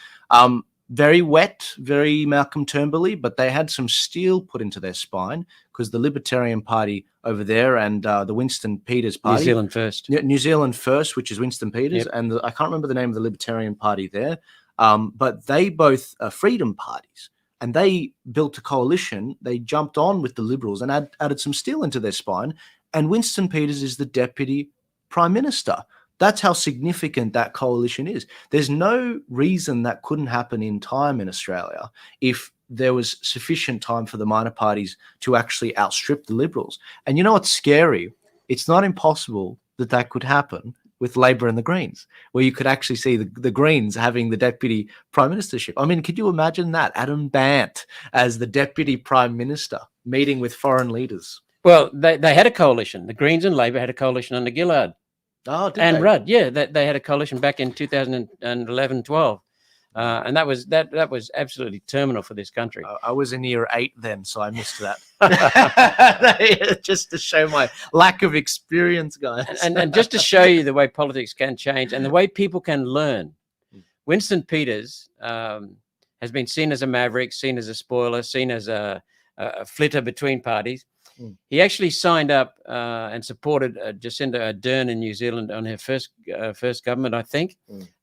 Very wet, very Malcolm Turnbull-y, but they had some steel put into their spine because the Libertarian Party over there and the Winston Peters Party. New Zealand First, which is Winston Peters. Yep. And I can't remember the name of the Libertarian Party there. But they both are freedom parties. And they built a coalition. They jumped on with the Liberals and added some steel into their spine. And Winston Peters is the Deputy Prime Minister. That's how significant that coalition is. There's no reason that couldn't happen in time in Australia if there was sufficient time for the minor parties to actually outstrip the Liberals. And you know what's scary? It's not impossible that could happen with Labor and the Greens, where you could actually see the Greens having the Deputy Prime Ministership. I mean, could you imagine that? Adam Bandt as the Deputy Prime Minister meeting with foreign leaders. Well, they had a coalition. The Greens and Labor had a coalition under Gillard. Oh, did and they? Rudd. Yeah, they had a coalition back in 2011-12. And that was absolutely terminal for this country. I was in year 8 then, so I missed that. Just to show my lack of experience, guys. And just to show you the way politics can change and the way people can learn. Winston Peters has been seen as a maverick, seen as a spoiler, seen as a flitter between parties. He actually signed up and supported Jacinda Ardern in New Zealand on her first government, I think.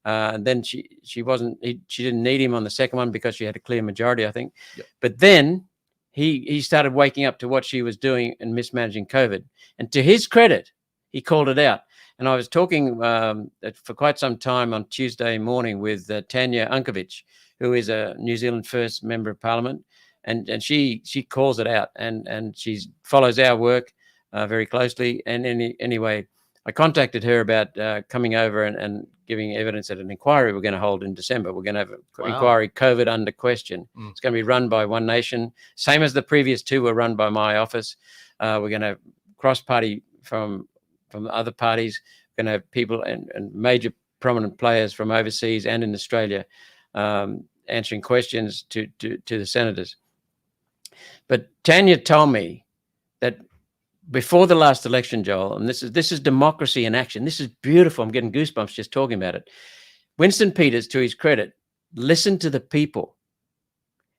And then she didn't need him on the second one because she had a clear majority, I think. Yep. But then he started waking up to what she was doing and mismanaging COVID. And to his credit, he called it out. And I was talking for quite some time on Tuesday morning with Tanya Unkovic, who is a New Zealand First Member of Parliament. And she calls it out, and she follows our work very closely. And anyway, I contacted her about coming over and giving evidence at an inquiry we're going to hold in December. We're going to have an inquiry, COVID under question. It's going to be run by One Nation, same as the previous two were run by my office. We're going to have cross-party from other parties. We're going to have people and major prominent players from overseas and in Australia answering questions to the senators. But Tanya told me that before the last election, Joel, and this is democracy in action. This is beautiful. I'm getting goosebumps just talking about it. Winston Peters, to his credit, listened to the people,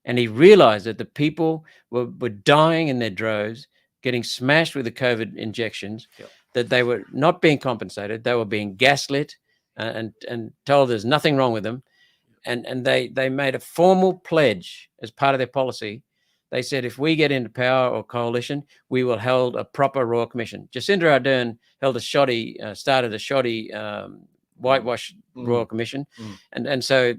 and he realized that the people were dying in their droves, getting smashed with the COVID injections, that they were not being compensated. They were being gaslit and told there's nothing wrong with them. And they made a formal pledge as part of their policy. They said, if we get into power or coalition, we will hold a proper Royal Commission. Jacinda Ardern started a shoddy whitewash Royal Commission. And so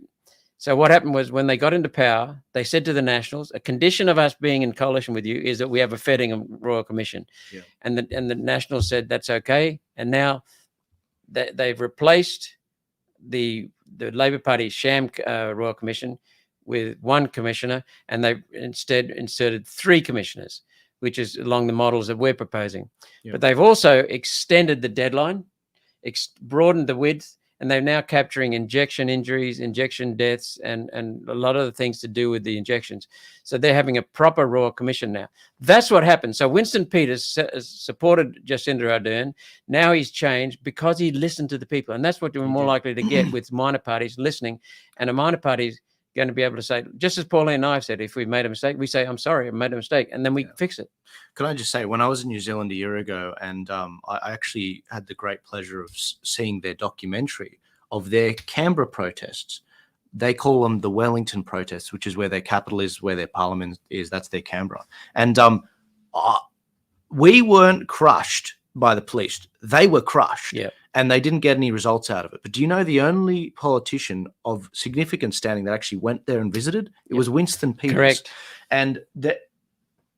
what happened was when they got into power, they said to the Nationals, a condition of us being in coalition with you is that we have a Fettingham Royal Commission. Yeah. And the Nationals said, that's okay. And now they've replaced the Labor Party sham Royal Commission with one commissioner, and they instead inserted 3 commissioners, which is along the models that we're proposing. Yeah. But they've also extended the deadline, broadened the width, and they're now capturing injection injuries, injection deaths, and a lot of the things to do with the injections. So they're having a proper Royal Commission now. That's what happened. So Winston Peters supported Jacinda Ardern. Now he's changed because he listened to the people. And that's what you're more likely to get with minor parties listening. And a minor party's going to be able to say, just as Pauline and I have said, if we've made a mistake, we say, I'm sorry, I made a mistake, and then we fix it. Can I just say, when I was in New Zealand a year ago, and I actually had the great pleasure of seeing their documentary of their Canberra protests. They call them the Wellington protests, which is where their capital is, where their parliament is. That's their Canberra. And we weren't crushed by the police. They were crushed. Yeah. And they didn't get any results out of it. But do you know the only politician of significant standing that actually went there and visited? It was Winston Peters. Correct. And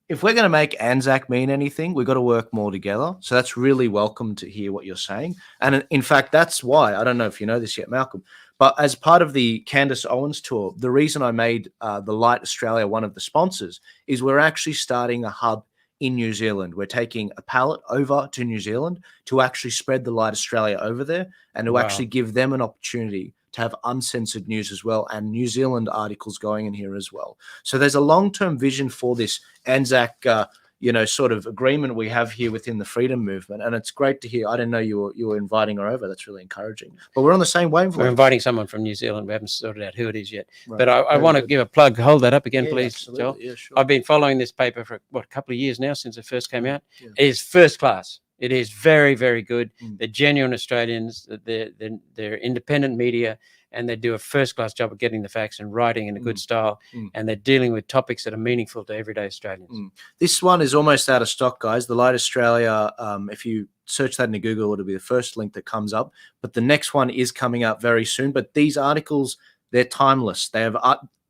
if we're going to make Anzac mean anything, we've got to work more together. So that's really welcome to hear what you're saying. And in fact, that's why, I don't know if you know this yet, Malcolm, but as part of the Candace Owens tour, the reason I made the Light Australia one of the sponsors is we're actually starting a hub in New Zealand. We're taking a pallet over to New Zealand to actually spread the Light Australia over there and to actually give them an opportunity to have uncensored news as well, and New Zealand articles going in here as well. So there's a long-term vision for this Anzac, sort of agreement we have here within the freedom movement. And it's great to hear. I didn't know you were inviting her over. That's really encouraging. But we're on the same wavelength. We're inviting someone from New Zealand. We haven't sorted out who it is yet. Right. But I want to give a plug. Hold that up again, please, absolutely. Joel. Yeah, sure. I've been following this paper for, a couple of years now since it first came out. Yeah. It is first class. It is very, very good. They're genuine Australians. They're independent media. And they do a first-class job of getting the facts and writing in a good style, and they're dealing with topics that are meaningful to everyday Australians. This one is almost out of stock, guys. The Light Australia, if you search that into Google, it'll be the first link that comes up. But the next one is coming out very soon. But these articles, they're timeless. They have,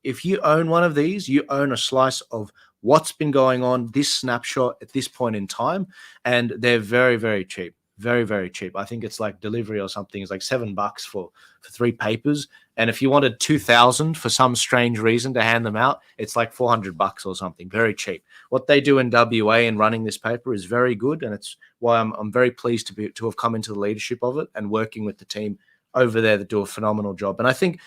if you own one of these, you own a slice of what's been going on, this snapshot at this point in time, and they're very, very cheap. Very, very cheap. I think it's like delivery or something. It's like $7 for 3 papers. And if you wanted 2,000 for some strange reason to hand them out, it's like $400 or something. Very cheap. What they do in WA in running this paper is very good, and it's why I'm very pleased to have come into the leadership of it and working with the team over there that do a phenomenal job. And I think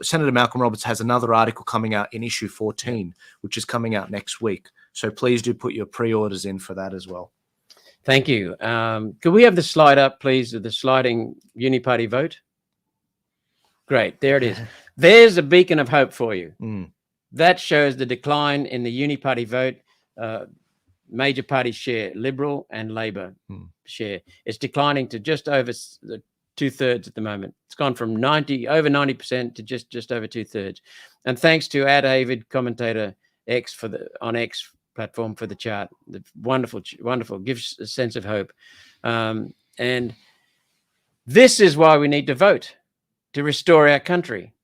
Senator Malcolm Roberts has another article coming out in issue 14, which is coming out next week. So please do put your pre-orders in for that as well. Thank you. Could we have the slide up, please, of the sliding Uni-Party vote? Great. There it is. There's a beacon of hope for you. That shows the decline in the Uni-Party vote. Major party share, Liberal and Labor share. It's declining to just over 2/3 at the moment. It's gone from over 90% to just over 2/3. And thanks to @Avid Commentator X on X platform for the chart. The wonderful, gives a sense of hope. And this is why we need to vote, to restore our country,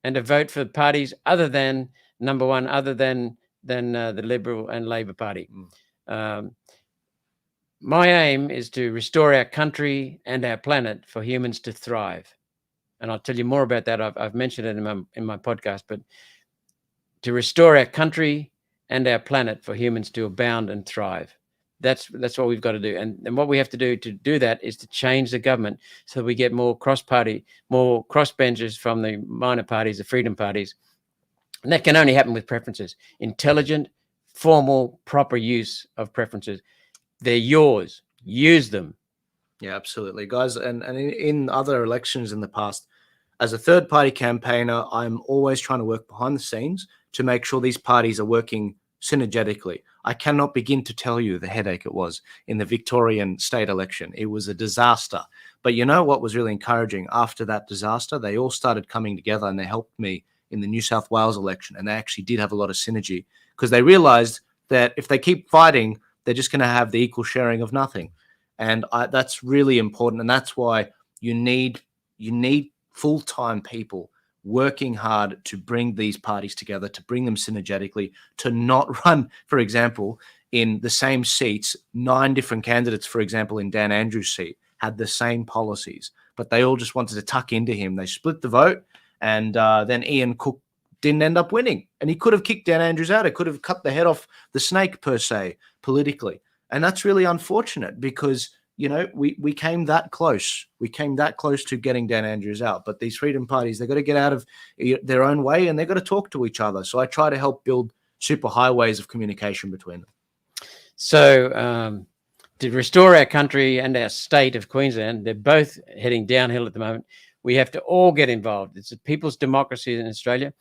and to vote for parties other than the Liberal and Labor Party. my aim is to restore our country and our planet for humans to thrive. And I'll tell you more about that. I've mentioned it in my podcast, but to restore our country and our planet for humans to abound and thrive. That's what we've got to do. And what we have to do that is to change the government so we get more cross-party, more crossbenchers from the minor parties, the freedom parties. And that can only happen with preferences. Intelligent, formal, proper use of preferences. They're yours. Use them. Yeah, absolutely, guys. And in other elections in the past, as a third party campaigner, I'm always trying to work behind the scenes to make sure these parties are working synergetically. I cannot begin to tell you the headache it was in the Victorian state election. It was a disaster. But you know what was really encouraging? After that disaster, they all started coming together and they helped me in the New South Wales election. And they actually did have a lot of synergy because they realized that if they keep fighting, they're just going to have the equal sharing of nothing. And that's really important. And that's why you need full-time people working hard to bring these parties together, to bring them synergetically, to not run, for example, in the same seats. 9 different candidates, for example, in Dan Andrews' seat had the same policies, but they all just wanted to tuck into him. They split the vote, and then Ian Cook didn't end up winning. And he could have kicked Dan Andrews out. It could have cut the head off the snake, per se, politically. And that's really unfortunate because, you know, we came that close. We came that close to getting Dan Andrews out. But these freedom parties, they've got to get out of their own way and they've got to talk to each other. So I try to help build super highways of communication between them. So to restore our country and our state of Queensland, they're both heading downhill at the moment. We have to all get involved. It's a people's democracy in Australia.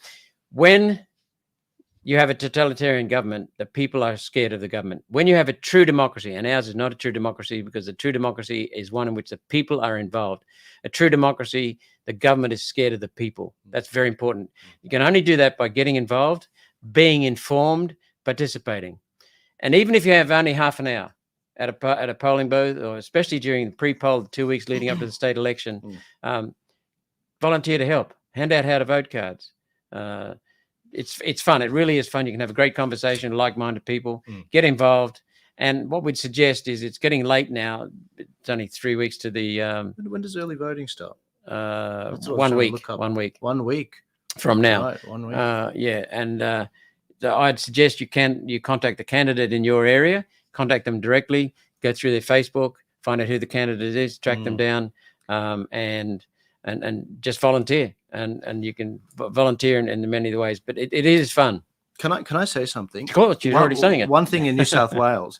When you have a totalitarian government, the people are scared of the government. When you have a true democracy, and ours is not a true democracy because a true democracy is one in which the people are involved. A true democracy, the government is scared of the people. That's very important. You can only do that by getting involved, being informed, participating. And even if you have only half an hour at a polling booth, or especially during the pre-poll 2 weeks leading up to the state election, volunteer to help, hand out how to vote cards. It's fun. It really is fun. You can have a great conversation, like-minded people, get involved. And what we'd suggest is, it's getting late now. It's only 3 weeks to the When does early voting start? 1 week. 1 week. 1 week from now. Right, 1 week. Yeah, and I'd suggest you contact the candidate in your area, contact them directly, go through their Facebook, find out who the candidate is, track them down, and just volunteer. And you can volunteer in many ways, but it is fun. Can I say something? Of course, you're already saying it. One thing in New South Wales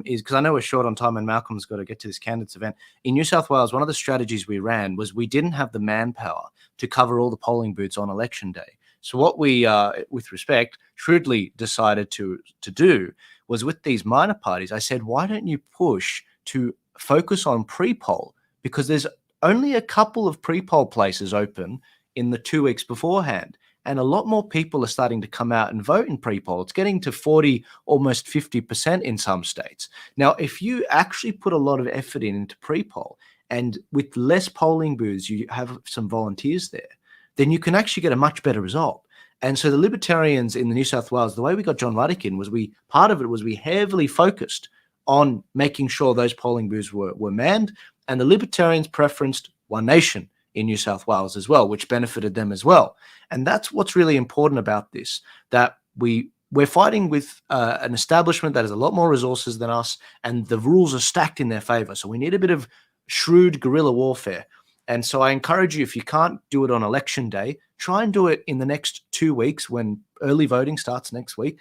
is, because I know we're short on time and Malcolm's got to get to this candidates event. In New South Wales, one of the strategies we ran was we didn't have the manpower to cover all the polling booths on election day. So what we, with respect, shrewdly decided to do was, with these minor parties, I said, why don't you push to focus on pre-poll? Because there's only a couple of pre-poll places open in the 2 weeks beforehand. And a lot more people are starting to come out and vote in pre-poll. It's getting to 40, almost 50% in some states. Now, if you actually put a lot of effort into pre-poll, and with less polling booths, you have some volunteers there, then you can actually get a much better result. And so the Libertarians in the New South Wales, the way we got John Ruddock in was part of it was we heavily focused on making sure those polling booths were manned, and the Libertarians preferenced One Nation in New South Wales as well, which benefited them as well. And that's what's really important about this, that we're fighting with an establishment that has a lot more resources than us, and the rules are stacked in their favor. So we need a bit of shrewd guerrilla warfare. And so I encourage you, if you can't do it on election day, try and do it in the next 2 weeks when early voting starts next week.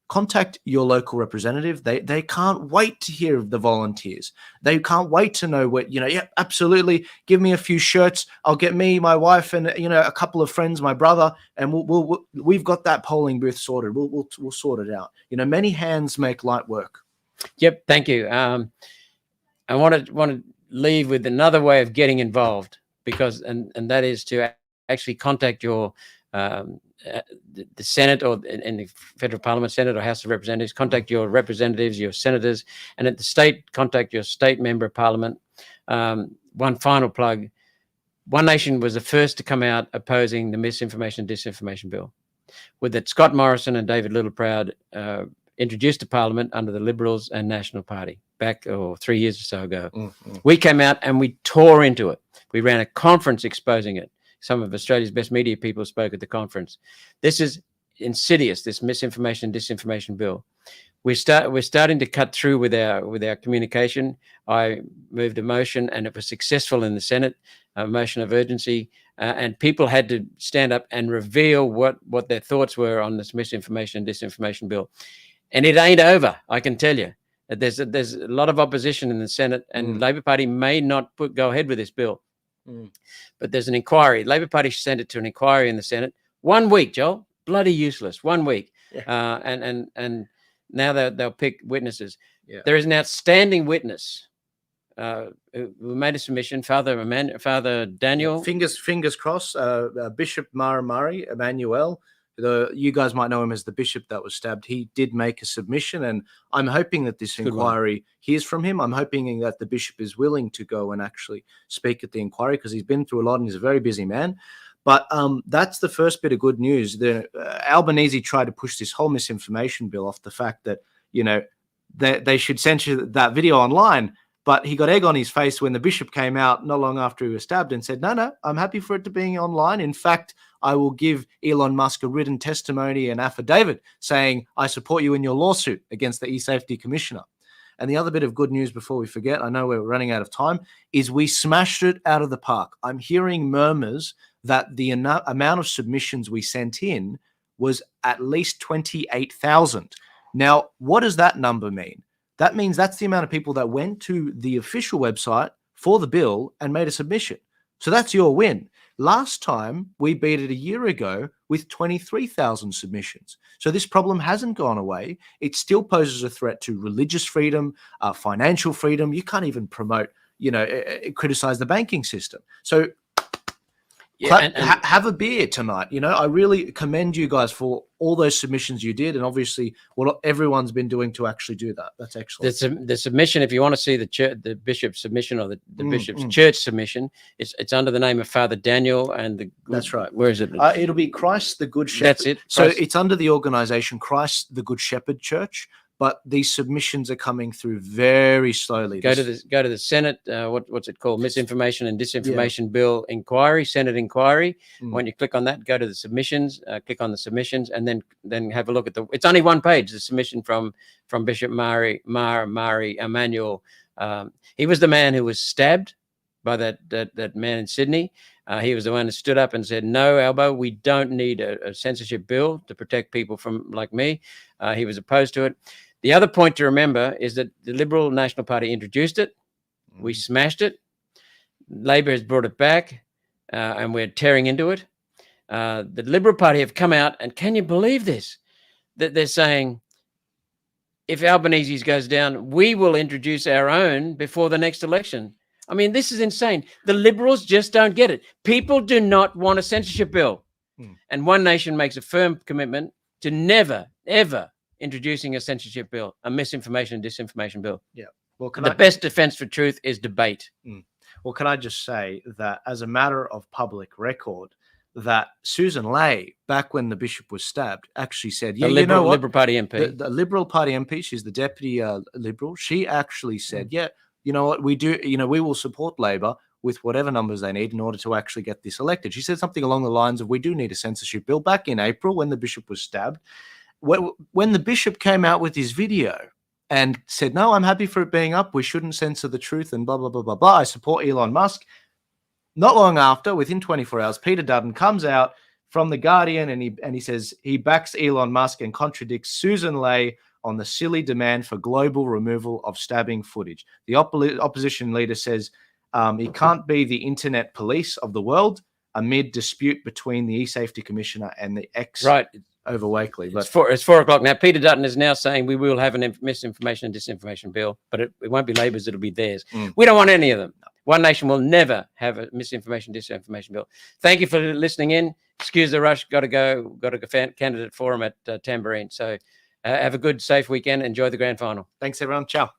Contact your local representative. They can't wait to hear of the volunteers. They can't wait to know what, yeah, absolutely. Give me a few shirts. I'll get me, my wife, and, a couple of friends, my brother, and we've got that polling booth sorted. We'll sort it out. Many hands make light work. Yep. Thank you. I want to leave with another way of getting involved, because, and that is to actually contact your, the Senate, or in the federal parliament, Senate or House of Representatives, contact your representatives, your senators, and at the state, contact your state member of parliament. One final plug: One Nation was the first to come out opposing the misinformation and disinformation bill, with that Scott Morrison and David Littleproud introduced to parliament under the Liberals and National Party. back 3 years or so ago. Mm. We came out and we tore into it. We ran a conference exposing it. Some of Australia's best media people spoke at the conference. This is insidious, this misinformation, disinformation bill. We're starting to cut through with our communication. I moved a motion and it was successful in the Senate, a motion of urgency, and people had to stand up and reveal what their thoughts were on this misinformation, disinformation bill. And it ain't over, I can tell you. There's a lot of opposition in the Senate, and Labor Party may not go ahead with this bill. But there's an inquiry. Labor Party sent it to an inquiry in the Senate. 1 week, Joel. Bloody useless. 1 week. Yeah. And now they'll pick witnesses. Yeah. There is an outstanding witness who made a submission, Father Daniel. Fingers crossed. Bishop Mara Murray, Emmanuel. You guys might know him as the bishop that was stabbed. He did make a submission, and I'm hoping that this inquiry hears from him. I'm hoping that the bishop is willing to go and actually speak at the inquiry, because he's been through a lot and he's a very busy man. But that's the first bit of good news. The Albanese tried to push this whole misinformation bill off the fact that, you know, they should censor that video online. But he got egg on his face when the bishop came out not long after he was stabbed and said, no, I'm happy for it to be online. In fact, I will give Elon Musk a written testimony and affidavit saying, I support you in your lawsuit against the e-safety commissioner. And the other bit of good news before we forget, I know we're running out of time, is we smashed it out of the park. I'm hearing murmurs that the amount of submissions we sent in was at least 28,000. Now, what does that number mean? That means that's the amount of people that went to the official website for the bill and made a submission. So that's your win. Last time, we beat it a year ago with 23,000 submissions. So this problem hasn't gone away. It still poses a threat to religious freedom, financial freedom. You can't even promote, criticize the banking system. So have a beer tonight. I really commend you guys for all those submissions you did, and obviously what everyone's been doing to actually do that. That's excellent. The submission, if you want to see the bishop's submission or the bishop's church submission, it's under the name of Father Daniel and That's right. Where is it? It'll be Christ the Good Shepherd. That's it. So it's under the organization Christ the Good Shepherd Church. But these submissions are coming through very slowly. Go to the Senate. What's it called? Misinformation and Disinformation Bill Inquiry, Senate Inquiry. When you click on that, go to the submissions. Click on the submissions, and then have a look at it's only one page. The submission from Bishop Mari Emmanuel. He was the man who was stabbed by that man in Sydney. He was the one who stood up and said, "No, Albo, we don't need a censorship bill to protect people from like me." He was opposed to it. The other point to remember is that the Liberal National Party introduced it. We smashed it. Labor has brought it back, and we're tearing into it. The Liberal Party have come out, and can you believe this? That they're saying, if Albanese goes down, we will introduce our own before the next election. I mean, this is insane. The Liberals just don't get it. People do not want a censorship bill. And One Nation makes a firm commitment to never, ever introducing a censorship bill, a misinformation and disinformation bill. Yeah. Well, the best defense for truth is debate. Well, can I just say that as a matter of public record, that Susan Ley, back when the bishop was stabbed, actually said, "Yeah, you know what? Liberal Party MP, the Liberal Party MP, she's the deputy Liberal. She actually said, "Yeah, you know what? We do. We will support Labor with whatever numbers they need in order to actually get this elected." She said something along the lines of, "We do need a censorship bill." Back in April, when the bishop was stabbed. When the bishop came out with his video and said, "No, I'm happy for it being up. We shouldn't censor the truth and blah, blah, blah, blah, blah. I support Elon Musk." Not long after, within 24 hours, Peter Dutton comes out from The Guardian and he says he backs Elon Musk and contradicts Susan Ley on the silly demand for global removal of stabbing footage. The opposition leader says he can't be the internet police of the world amid dispute between the e-safety commissioner and the ex. Right. Over Wakely. But it's 4 o'clock now. Peter Dutton is now saying we will have a misinformation and disinformation bill, but it won't be Labor's, it'll be theirs. We don't want any of them. One Nation will never have a misinformation, disinformation bill. Thank you for listening in. Excuse the rush. Got to go candidate forum at Tamborine. So have a good, safe weekend. Enjoy the grand final. Thanks, everyone. Ciao.